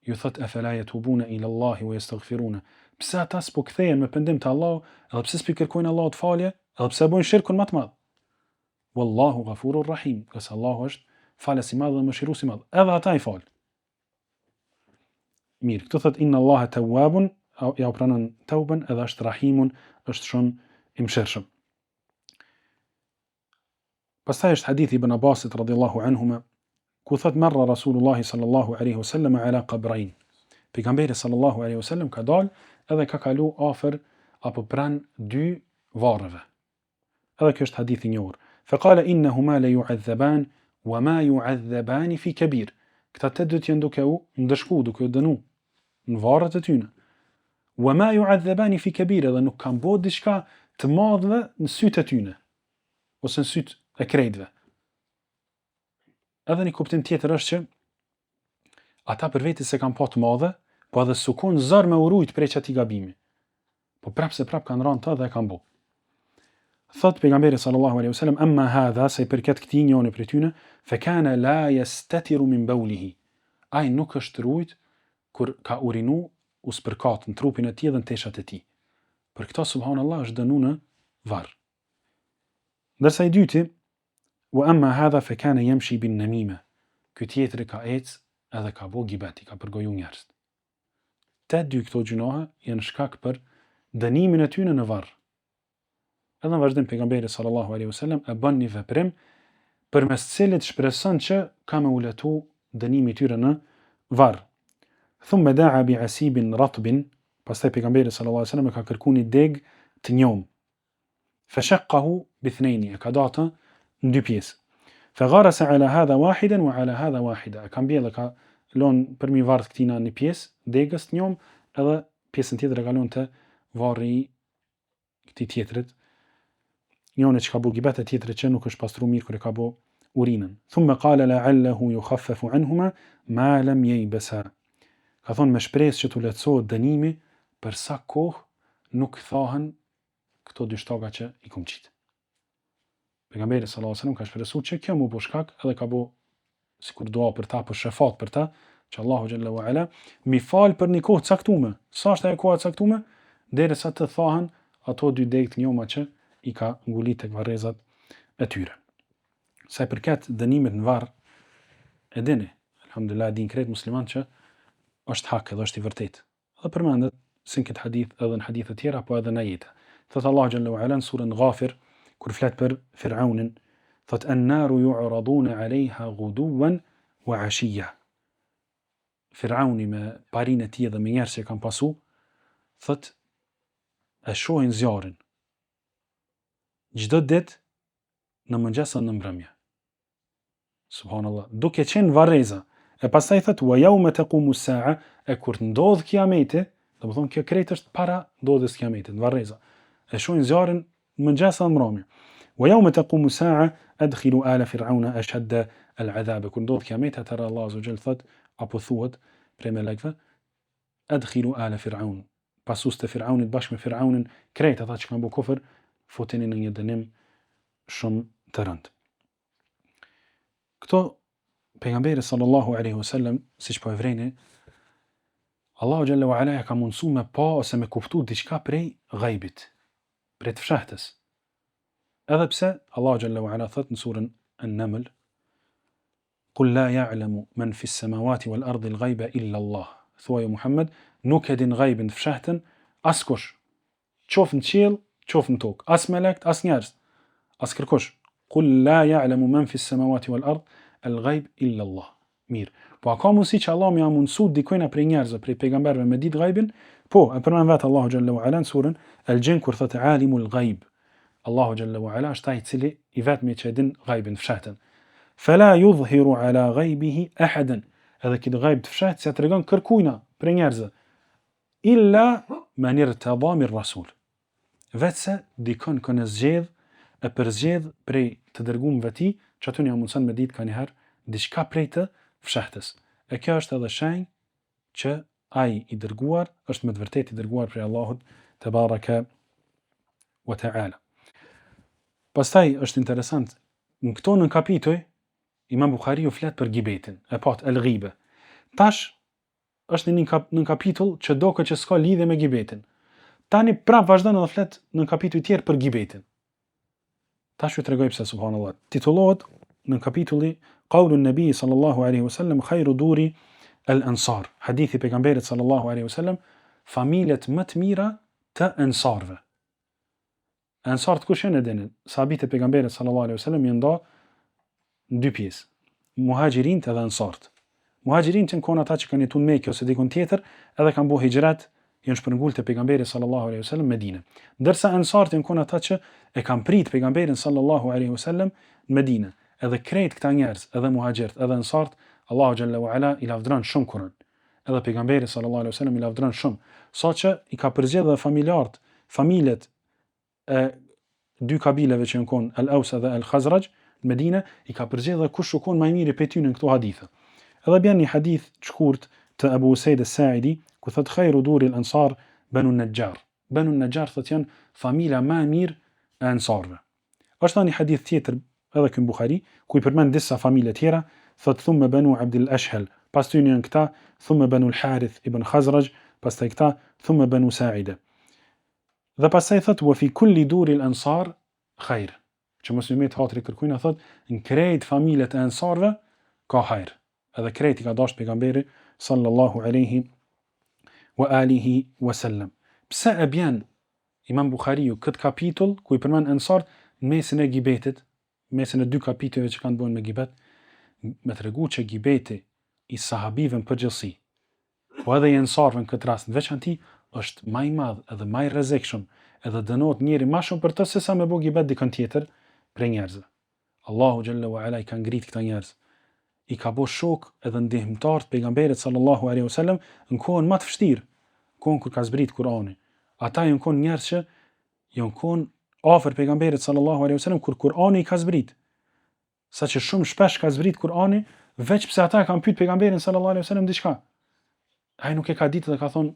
ju thot afala yatubuna ila Allahi wa yastaghfiruna. Pse ata s'po kthehen me pendim te Allahu, edhe pse s'pi kërkojnë Allahut falje, edhe pse bojnë shirkun më të madh. Wallahu ghafurur rahim, qase Allahu është falës i madh dhe mëshirues i madh. Edhe ata i fal. Mirë, këtu thot inna Allaha tawwabun, ja u pranon tauben, edhe është rahimun, është shumë i mëshirshëm. Pastaj është hadithi ibn Abbasit radhiyallahu anhuma, ku thot marra Rasulullah sallallahu alaihi wasallam ala qabrain. Pejgamberi sallallahu alaihi wasallam ka dal edhe ka kalu afër apo pran dy varreve. Edhe kjo është hadith i njohur. Faqala innahuma la yu'adhaban wa ma yu'adhaban fi kabir. Këta të dy janë duke u ndëshku, duke u dënu në varret e tyre. Wa ma yu'adhaban fi kabir, edhe nuk kanë bërë diçka të madhe në sytë e tyre, ose në sytë e krejtëve. Edhe një kuptim tjetër është që ata për veti se kanë pa të madhe, po edhe sukun zër me urujt prej çati gabimi. Po prap se prap kanë rënë të dhe e kanë bo. Thot pejgamberi sallallahu alaihi wasallam, amma hadha, se i përket këtij njëri prej tyre, fa kana la yastatiru min bawlihi. Ai nuk është rujt kur ka urinu u spërkat në trupin e tij dhe në teshat e tij. Për këto subhanallahu është dënu në varr. Ndërsa i dyti, wa amma hadha fa kana yamshi bin namima. Ky tjetri ka ec edhe ka bo gibeti, ka përgoju njerëz. Të dy këto gjunohe janë shkak për dënimin e tyre në varr. Edhe në vazhdim pejgamberi sallallahu alaihi wasallam e bën një veprim përmes cilit shpreson që ka me uletu dënimi i tyre në varr. Thumma da'a bi asibin ratbin, pastaj pejgamberi sallallahu alaihi wasallam ka kërkuar një deg të njom. Fashaqqahu bi ithnaini, ka data në dy pjesë. Fagharasa ala hadha wahidan wa ala hadha wahida. Ka mbjell ka lon për mi varr këtina një pjesë degës të njom, edhe pjesën tjetër e ka lon të varri i këtij tjetrit. Njëri që ka bu gibet e tjetrit që nuk është pastru mirë kur e ka bu urinën. Thumma qala la'allahu yukhaffafu anhuma ma lam yaybasa. Ka thonë me shpresë që t'u lehtësohet dënimi për sa kohë nuk thahen këto dy shtoka që i kumqit. Pejgamberi sallallahu alajhi wasallam ka shpresuar që kjo mu bo shkak edhe ka bo sikur dua për ta, për shefat për ta, që Allahu xhalla wa ala mi fal për një kohë caktuar. Sa është ajo koha e caktuar? Derisa të thahen ato dy degë të njoma që i ka ngulit tek varrezat e tyre. Sa i përket dënimit në varr, e dini, alhamdulillah din krejt musliman që është hak edhe është i vërtet. Dhe përmendet si në këtë hadith edhe në hadithe tjera, po edhe në ajete. Thot Allahu xhalla wa ala në surën Ghafir, kur flet për Firaunin, thot an-naru yu'raduna 'alayha ghuduwan wa 'ashiyya. Firauni me parinë e tij dhe me njerëz që kanë pasu, thot e shohin zjarrin çdo ditë në mëngjes dhe në mbrëmje. Subhanallah, duke qenë varreza. E pastaj thot wa yawma taqumu as-sa'a, e kur ndodh kiameti, do të thonë kjo krejt është para ndodhjes kiametit, në varreza. E shohin zjarrin në mëngjes dhe në mbrëmje. Wa yawma taqumu as-sa'a adkhilu ala fir'auna ashadda al-'adhab. Kur ndodh kiameti, atëherë Allah azza wa jall thot apo thuhet prej melekëve, adkhilu ala fir'aun. Pasus të Firaunit bashkë me Firaunin, krejt ata që kanë bu kufër, futeni në një dënim shumë të rëndë. Këto pejgamberi sallallahu alaihi wasallam, siç po e vreni, Allahu xhalla wa ala ka mundsu me pa ose me kuptu diçka prej ghaibit, prej të fshahtës. Edhe pse Allahu xhalla wa ala thot në surën An-Naml, "Qul la ya'lamu man fi as-samawati wal ardi al-ghaiba illa Allah." Thuaj Muhammed, nuk e din ghaibin të fshahtën askush, qof në qiell, qof në tokë, as melekt, as njerëz, as kërkush. Qul la ya'lamu man fi as-samawati wal ard al-ghaib illa Allah. Mirë. Po a ka mundësi që Allah më ia mundsu dikujt prej njerëzve, prej pejgamberëve me ditë ghaibin? Po, e përmend vetë Allahu xhalla wa ala në surën Al-Jin kur thotë alimul ghaib. Allahu xhalla wa ala është ai i cili i vetmi që e din ghaibin të fshahtën. Fala yudhhiru ala ghaibihi ahadan. Edhe këtë ghaib të fshahtë se tregon kërkujna prej njerëzve. Illa man irtada min rasul. Vetëse dikon që në zgjedh e përzgjedh prej të dërguarve të tij, që aty ja mundson me ditë kanjëherë diçka prej të fshahtës. E kjo është edhe shenjë që ai i dërguar është me të vërtetë i dërguar prej Allahut te baraka wa taala. Pastaj është interesant, në këto në kapituj Imam Buhariu flet për gibetin, e pat el-ghibe. Tash është në kapitull që do që s'ka lidhje me gibetin. Tani prap vazhdon edhe flet në kapitull tjerë për gibetin. Tash ju tregoj pse subhanallahu. Titullohet në kapitulli Qaulu an-Nabi sallallahu alaihi wasallam khairu duri al-ansar. Hadithi pejgamberit sallallahu alaihi wasallam, familjet më të mira të ansarve. Ansart kush janë dinin? Sahabët e pejgamberit sallallahu alaihi wasallam janë nda në dy pjesë, muhaxhirin dhe ansart. Muhaxhirin janë kon ata që kanë jetuar në Mekë ose dikun tjetër, edhe kanë bëu hijrat, janë shpërngul te pejgamberi sallallahu alaihi wasallam në Medinë. Ndërsa ansart janë kon ata që e kanë prit pejgamberin sallallahu alaihi wasallam në Medinë. Edhe krejt këta njerëz, edhe muhaxhirt, edhe ansart, Allahu xhalla wa ala i lavdron shumë Kur'an. Edhe pejgamberi sallallahu alaihi wasallam i lavdron shumë, saqë i ka përzgjedhur familjarët, familjet e dy kabileve që janë kon Al-Aws dhe Al-Khazraj në Medinë, i ka përzgjedhur kush u kon më i miri prej tyre në këto hadithe. Edhe bën një hadith të shkurt të Abu Usaid as-Sa'idi, ku thot khairu duri al-ansar Banu an-Najjar. Banu an-Najjar thot janë familja më e mirë e ansarve. Është një hadith tjetër edhe ky në Buhari, ku i përmend disa familje tjera, thot thumma Banu Abd al-Ashhal, pas tyre janë këta, thumma Banu al-Harith ibn Khazraj, pastaj këta, thumma Banu Sa'ida. Dhe pastaj thot wa fi kulli duri al-ansar khair. Që muslimanët hatri kërkojnë thot në krejt familjet e ansarve ka hajër. Edhe krejt i ka dashur pejgamberi sallallahu alaihi wa alihi wa sallam. Pse e bën Imam Buhariu këtë kapitull ku i përmend ansart në mesin e gibetit, mesin e dy kapitujve që kanë bënë me gibet, me tregu që gibeti i sahabive në përgjithësi, po edhe i ansarve në këtë rast në veçanti, është më i madh edhe më i rrezikshëm, edhe dënohet njëri më shumë për të se sa me bë gibet dikën tjetër prej njerëzve. Allahu xhalla wa ala I ka ngrit këta njerëz. I ka bo shok edhe ndihmtar të pejgamberit sallallahu alaihi wasallam në kohën më të vështirë, kohën kur ka zbrit Kur'ani. Ata janë kon njerëz që janë kon afër pejgamberit sallallahu alaihi wasallam kur Kur'ani I ka zbrit. Saqë shumë shpesh ka zbrit Kur'ani, veç pse ata kanë pyet pejgamberin sallallahu alaihi wasallam diçka. Ai nuk e ka ditë dhe ka thonë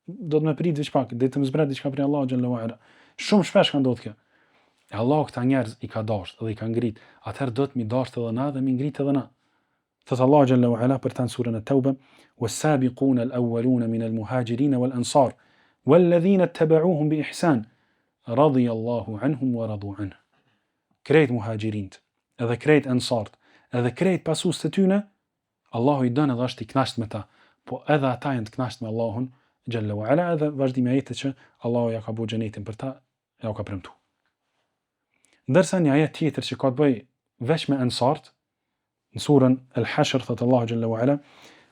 do të më prit veç pak, dhe të më zbret diçka prej Allahu xhalla wa ala. Shumë shpesh ka ndodhur kjo. E Allahu këta njerëz I ka dashur dhe I ka ngrit. Atëherë do të mi dashur edhe na dhe mi ngrit edhe na. Thot Allahu xhalla wa ala për ta në surën At-Tauba, was-sabiquna al-awwaluna min al-muhajirin wal-ansar wal-ladhina ittaba'uuhum bi ihsan radiyallahu anhum wa radu anhu. Krejt muhajirint, edhe krejt ansart, edhe krejt pasues të tyne, Allahu I don edhe është I kënaqur me ta, po edhe ata janë të kënaqur me Allahun xhalla wa ala, edhe vazhdimi I ajetit që Allahu ja ka bëu xhenetin për ta, ja ka premtuar. Ndërsa një ajet tjetër që ka të bëjë veç me ansart, në surën Al-Hashr thot Allahu xhalla wa ala,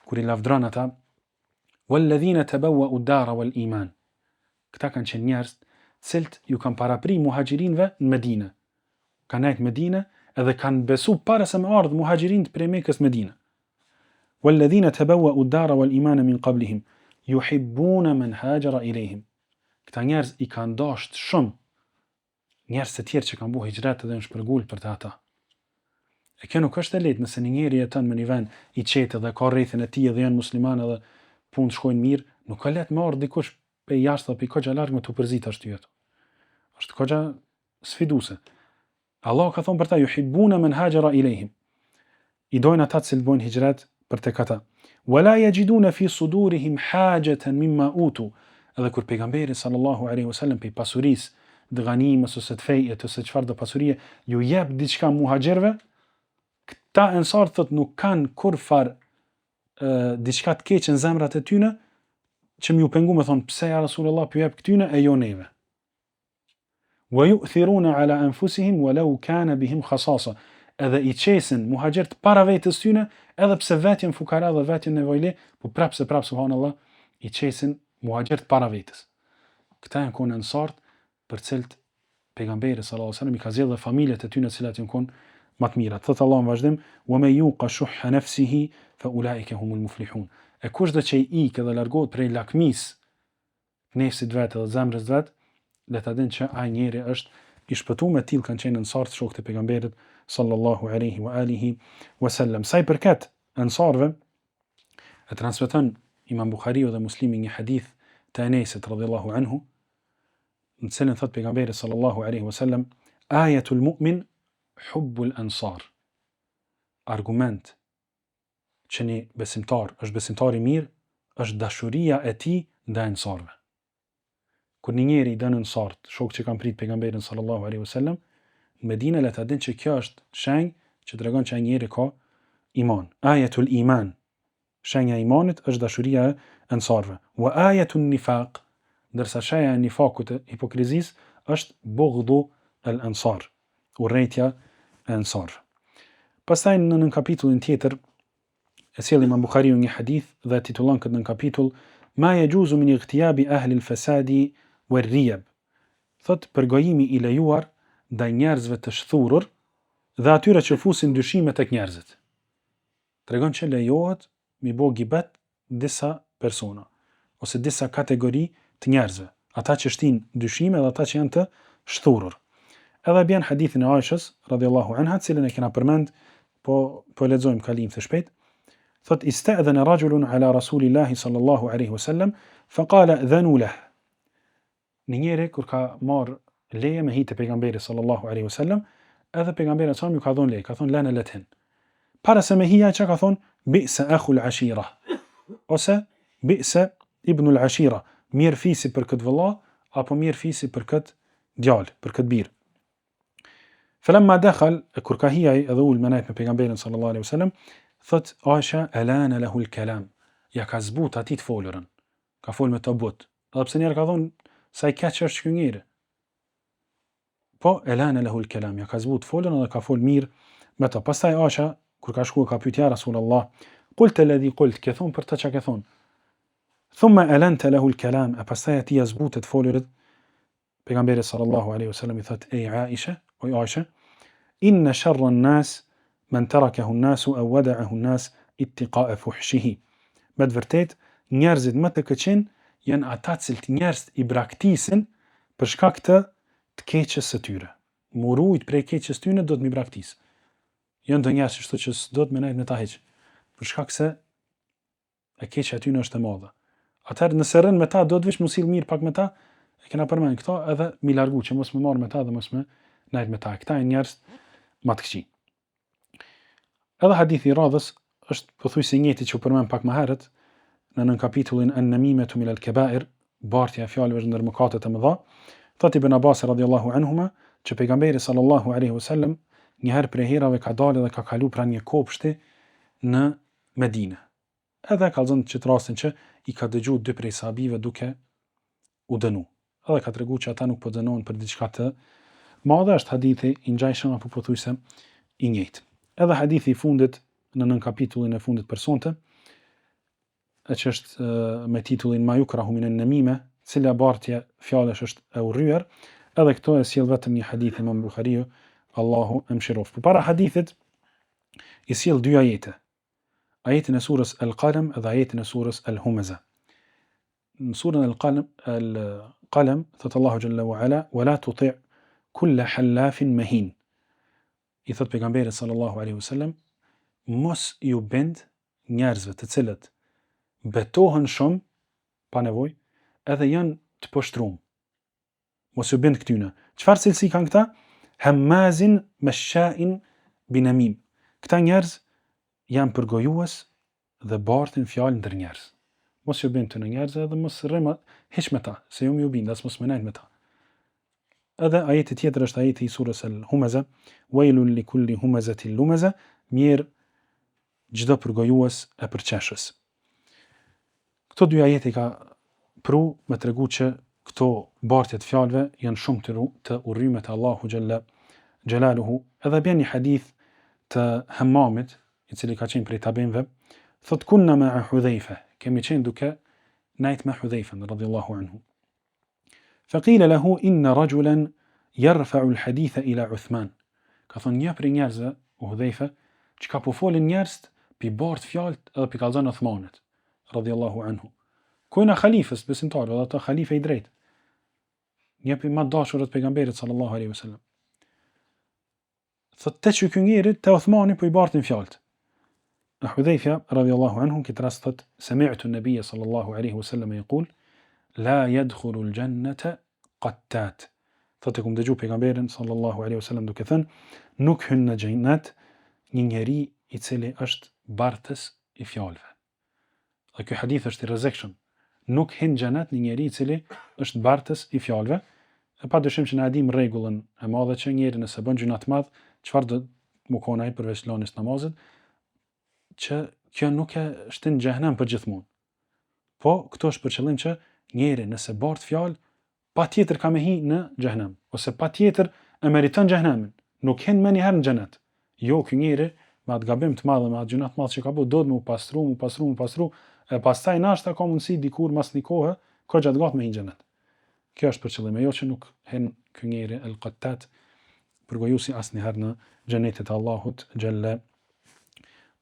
kur I lavdron ata, walladhina tabawwa'u ad-dara wal-iman. Këta kanë qenë njerëz cilët ju kanë parapri muhaxhirinëve në Medinë. Kanë ardhur në Medinë edhe kanë besu para se me ardhë muhaxhirinët prej Mekës në Medinë. Walladhina tabawwa'u ad-dara wal-iman min qablihim yuhibbuna man hajara ilayhim. Këta njerëz I kanë dashur shumë njerëz të tjerë që kanë bëu hijrat dhe janë shpërgul për të ata. E kjo nuk është e lehtë nëse një njeri jeton në një vend I qetë dhe ka rrethin e tij dhe janë muslimanë dhe punë shkojnë mirë, nuk ka lehtë me ardh dikush pe jashtë apo kogja larg me tu përzit ashtu jetë. Është kogja sfiduese. Allah ka thonë për ta yuhibbuna man hajara ilayhim. I dojnë ata që bojnë hijrat për tek ata. Wala yajiduna fi sudurihim hajatan mimma utu. Edhe kur pejgamberi sallallahu alaihi wasallam pe pasurisë dhe ghanimës ose të fejët ose çfarë do pasurie ju jep diçka muhaxherëve, këta ensar thot nuk kanë kurfar diçka të keqe në zemrat e tyne që më ju pengu me thonë pse ja Rasulullah pi jep këtyne e jo neve. Wa yu'thiruna ala anfusihim walau kana bihim khasasa. Edhe I qesin muhaxherët para vetes tyne, edhe pse vetë janë fukara dhe vetë janë nevojli, po prapse subhanallahu I qesin muhaxherët para vetes. Këta janë kon ensart për cilët pejgamberi sallallahu alaihi wasallam I ka zgjedhur familjet e tyre të cilat janë kon më të mira. Thot Allah në vazhdim, wa man yuqa shuhha nafsihi fa ulaika humul muflihun. E kushdo që I ikë dhe largohet prej lakmisë nefsit vet dhe zemrës vet, le ta dinë që ai njeri është I shpëtuar, me tillë kanë qenë ansart shokët e pejgamberit sallallahu alaihi wa alihi wasallam. Sa I përket ansarve, e transmeton Imam Buhariu dhe Muslimi një hadith të Enesit radhiyallahu anhu, në cilën thot pejgamberi sallallahu alaihi wasallam, ayatul mu'min hubbul ansar. Argument që një besimtar është besimtar I mirë, është dashuria e tij ndaj ansarve. Kur një njeri I don ansart, shok që kanë prit pejgamberin sallallahu alaihi wasallam, në Medinë le ta dinë që kjo është shenjë që tregon që ai njeri ka iman. Ayatul iman. Shenja e imanit është dashuria e ansarve. Wa ayatun nifaq, ndërsa shenja e nifakut e hipokrizisë është bughdhu al-ansar, urrëtia e ansarve. Pastaj në kapitullin tjetër e sjell Imam Buhariu një hadith dhe titullon këtë në kapitull Ma yajuzu min ightiyabi ahli al-fasadi war-riyab. Thot përgojimi I lejuar ndaj njerëzve të shthurur dhe atyre që fusin dyshime tek njerëzit. Tregon që lejohet mi bo gibet disa persona ose disa kategori të njerëzve, ata që shtin dyshime dhe ata që janë të shthurur. Edhe bjen hadithin e Aishës radhiyallahu anha, cilën e kena përmend, po lexojmë kalim të shpejt. Thot ista'dhana rajulun ala rasulillahi sallallahu alaihi wasallam fa qala dhanu lah. Një njeri kur ka marr leje me hite pejgamberi sallallahu alaihi wasallam, edhe pejgamberi sa më ka dhënë leje, ka thonë lana lathin. Para se me hija çka ka thonë bi'sa akhul ashira ose bi'sa ibnul ashira, mirë fisi për këtë vëlla apo mirë fisi për këtë djalë, për këtë bir. Falamma dakhal, kur ka hijaj edhe ul menajt me pejgamberin sallallahu alaihi wasallam, thot Aisha alana lahu al-kalam, ja ka zbut atij të folurën, ka fol me të but. Edhe pse njerë ka thonë sa I keq është ky njeri, po alana lahu al-kalam, ja ka zbut folurën dhe ka fol mirë me ta. Pastaj Aisha kur ka shkuar ka pyet ja Rasulullah, qult alladhi qult, ke thon për të çka ke thon. Thumma alanta lahu al-kalam, pastaj atij zbutet folurët. Pejgamberi sallallahu alaihi wasallam I thot ej Aisha, o Aisha, inna sharra an-nas man tarakahu an-nasu aw wada'ahu an-nas ittiqa'a fuhshihi. Me të vërtet, njerëzit më të këqin janë ata cilët njerëz i braktisin për shkak të keqes së tyre. Mu rujt prej keqes tyre do të mi braktis. Janë të njerëz që s'do të menajt me ta heq, për shkak se e keqja e tyre është e madhe. Atëherë nëse rrin me ta, do të vish mu sill mirë pak me ta, e kena përmend këto edhe mi largu që mos me marr me ta dhe mos me najt me ta. Këta janë njerëz më të këqij. Edhe hadithi i radhës është pothuajse i njëjti që u përmend pak më herët në nën kapitullin an-namimatu min al-kaba'ir, bartja e fjalëve ndër mëkatet e mëdha. Thot Ibn Abbas radhiyallahu anhuma që pejgamberi sallallahu alaihi wasallam një herë prej herave ka dalë dhe ka kalu pranë një kopshti në Medinë. Edhe ka thënë që rastin që i ka dëgjuar dy prej sahabive duke u dënu. Edhe ka treguar që ata nuk po dënohen për diçka të madhe, është hadithi i ngjashëm apo pothuajse i njëjtë. Edhe hadithi i fundit në nën kapitullin e fundit për sonte, që është me titullin Ma yukrahu min an-namime, cila bartje fjalësh është e urryer, edhe këto e sjell vetëm një hadith Imam Buhariu, Allahu e mëshiroft. Përpara hadithit i sjell dy ajete. Ajetin e surës Al-Qalam dhe ajetin e surës Al-Humaza. Në surën Al-Qalam thot Allahu Jalla wa Ala, wa la tuti' kulla halafin mahin. I thot pejgamberit sallallahu alaihi wasallam, mos ju bend njerëzve të cilët betohen shumë pa nevojë, edhe janë të poshtruar. Mos u bend këtyne. Çfarë cilësi kanë këta? Hammazin masha'in binamim. Këta njerëz janë përgojues dhe bartin fjalë ndër njerëz. Mos ju bend të në njerëz edhe mos rrema hiç me ta, se ju më u bind, as mos menajt me ta. Edhe ajeti tjetër është ajeti i surës Al-Humaza, wailun li kulli humazatin lumaza, mirë çdo përgojues e përqeshës. Këto dy ajete ka pru me tregu që këto bartjet fjalëve janë shumë të urryme të Allahu Jalla Jalaluhu. Edhe bën një hadith të Hammamit, i cili ka qenë prej tabinëve, thot kunna ma'a Hudhaifa, kemi qenë duke najt me Hudhaifën radhiyallahu anhu. Faqila lahu inna rajulan yarfa'u al-haditha ila Uthman. Ka thonë një prej njerëzve, Hudhaifa, që ka po folin njerëz pi bart fjalët edhe pi kallzon Uthmanit radhiyallahu anhu. Kujna khalifës besimtar, edhe ata khalife i drejt. Një prej më dashurët pejgamberit sallallahu alaihi wasallam. Thot te që ky njeri te Uthmani po i bartin fjalët. Hudhaifa radhiyallahu anhu këtë rast thot sami'tu an-nabiy sallallahu alaihi wasallam yaqul la yadkhulu al-jannata qattat. Thot e kum dëgju pejgamberin sallallahu alaihi wasallam duke thënë nuk hyn në xhennet një njeri i cili është bartës i fjalëve. Dhe ky hadith është i rrezikshëm. Nuk hyn në xhennet një njeri i cili është bartës i fjalëve. E padyshim që na e dim rregullën e madhe që njeri nëse bën gjuna të madh, çfarë do të kona ai përveç lanës namazit, që kjo nuk e shtin në xhenem për gjithmonë. Po këto është për qëllim që njeri nëse bart fjalë, patjetër ka me hi në xhenem, ose patjetër e meriton xhenemin. Nuk hyn më një herë në xhenet. Jo, ky njeri me atë gabim të madh, me atë gjuna të madh që ka bëu, do të më pastru, e pastaj nashta ka mundësi dikur mas një kohë, ko gjatë gat me hi në xhenet. Kjo është për qëllim, jo që nuk hyn ky njeri el-qattat, përgojuesi asnjëherë në xhenetin e Allahut Jalla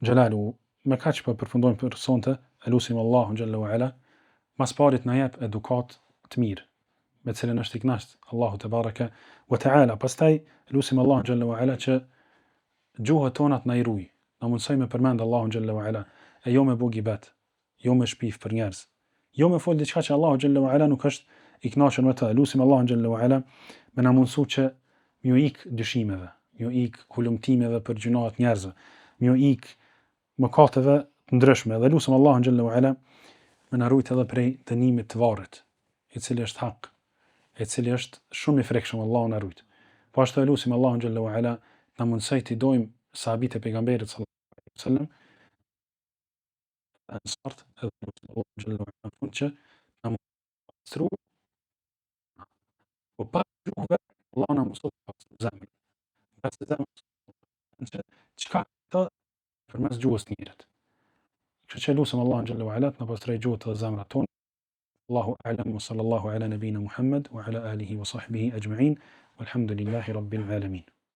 Jalaluhu. Me kaq po përfundojmë për sonte, elusim Allahun Jalla wa Ala, mas parit na jep edukat të mirë, me të cilën është i kënaqur Allahu te baraka wa taala. Pastaj elusim Allahun Jalla wa Ala që gjuhët tona të na i ruaj. Na mundsoj me përmend Allahun Jalla wa Ala, e jo me bugibet, jo me shpif për njerëz. Jo me fol diçka që Allahu Jalla wa Ala nuk është i kënaqur me të. Elusim Allahun Jalla wa Ala me na mundsu që mju ik dyshimeve, mju ik hulumtimeve për gjunat njerëzve, mju ik mëkateve të ndryshme. Dhe elusim Allahun Jalla wa Ala me na ruajt edhe prej dënimit të varrit, i cili është hak, i cili është shumë i frekshëm. Allahu na ruajt. Po ashtu elusim Allahun Jalla wa Ala na mundsoj të dojmë sahabit e pejgamberit sallallahu alaihi wasallam, ansart edhe Allahu Jalla wa Ala që na mundsoj po pa juve Allah na mëson pas zemrën. Pas zemrën që çka të përmes gjuhës njerët. Kështu që lutem Allahun Jalla wa Ala të na pastroj gjuhët dhe zemrat tona. Allahu a'lam wa sallallahu ala nabina Muhammad wa ala alihi wa sahbihi ajma'in. Walhamdulillahi rabbil alamin.